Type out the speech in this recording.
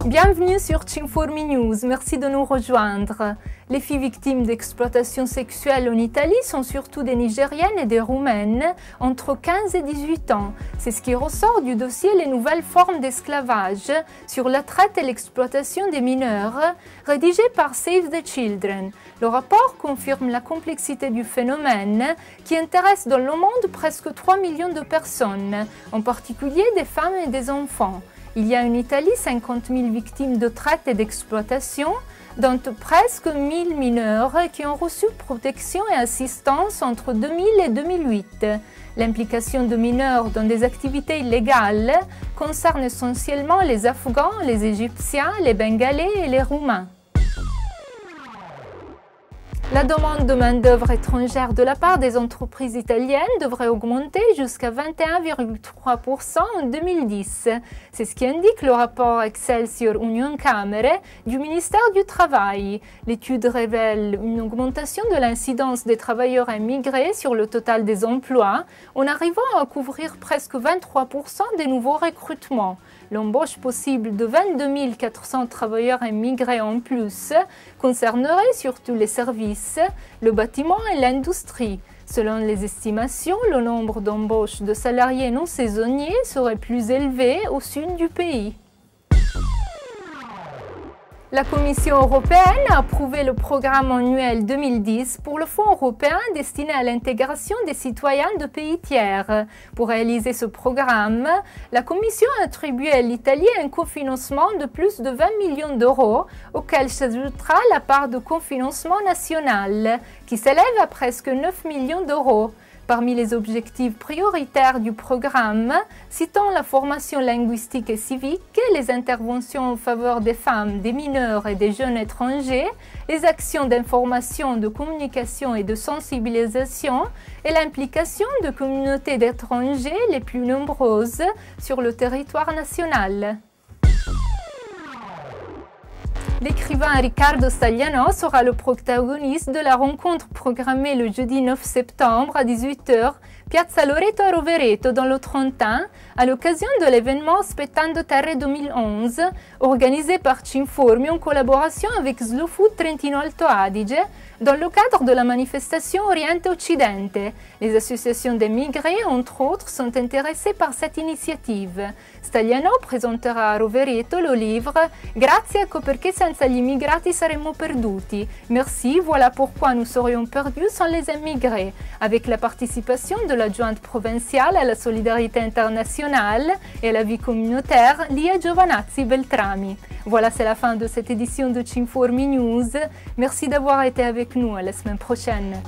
Bienvenue sur Cinformi News, merci de nous rejoindre. Les filles victimes d'exploitation sexuelle en Italie sont surtout des Nigériennes et des Roumaines entre 15 et 18 ans. C'est ce qui ressort du dossier Les nouvelles formes d'esclavage sur la traite et l'exploitation des mineurs, rédigé par Save the Children. Le rapport confirme la complexité du phénomène qui intéresse dans le monde presque 3 millions de personnes, en particulier des femmes et des enfants. Il y a en Italie 50 000 victimes de traite et d'exploitation, dont presque 1000 mineurs qui ont reçu protection et assistance entre 2000 et 2008. L'implication de mineurs dans des activités illégales concerne essentiellement les Afghans, les Égyptiens, les Bengalais et les Roumains. La demande de main-d'œuvre étrangère de la part des entreprises italiennes devrait augmenter jusqu'à 21,3% en 2010. C'est ce qui indique le rapport Excelsior Union Camere du ministère du Travail. L'étude révèle une augmentation de l'incidence des travailleurs immigrés sur le total des emplois, en arrivant à couvrir presque 23% des nouveaux recrutements. L'embauche possible de 22 400 travailleurs immigrés en plus concernerait surtout les services, le bâtiment et l'industrie. Selon les estimations, le nombre d'embauches de salariés non saisonniers serait plus élevé au sud du pays. La Commission européenne a approuvé le programme annuel 2010 pour le Fonds européen destiné à l'intégration des citoyens de pays tiers. Pour réaliser ce programme, la Commission a attribué à l'Italie un cofinancement de plus de 20 millions d'euros, auquel s'ajoutera la part de cofinancement national, qui s'élève à presque 9 millions d'euros. Parmi les objectifs prioritaires du programme, citons la formation linguistique et civique, les interventions en faveur des femmes, des mineurs et des jeunes étrangers, les actions d'information, de communication et de sensibilisation et l'implication de communautés d'étrangers les plus nombreuses sur le territoire national. L'écrivain Riccardo Stagliano sera le protagoniste de la rencontre programmée le jeudi 9 septembre à 18 h, Piazza Loreto a Rovereto dans le Trentin, à l'occasion de l'événement Aspettando Terre 2011, organisé par Cinformi en collaboration avec Slow Food Trentino Alto Adige, dans le cadre de la manifestation Oriente-Occidente. Les associations d'émigrés, entre autres, sont intéressées par cette initiative. Stagliano présentera à Rovereto le livre « Grazie, ecco perché senza gli immigrati saremmo perduti ». Merci, voilà pourquoi nous serions perdus sans les émigrés, avec la participation de l'adjointe provinciale à la solidarité internationale et à la vie communautaire, Lia Giovanazzi Beltrami. Voilà, c'est la fin de cette édition de Cinformi News. Merci d'avoir été avec nous. À la semaine prochaine.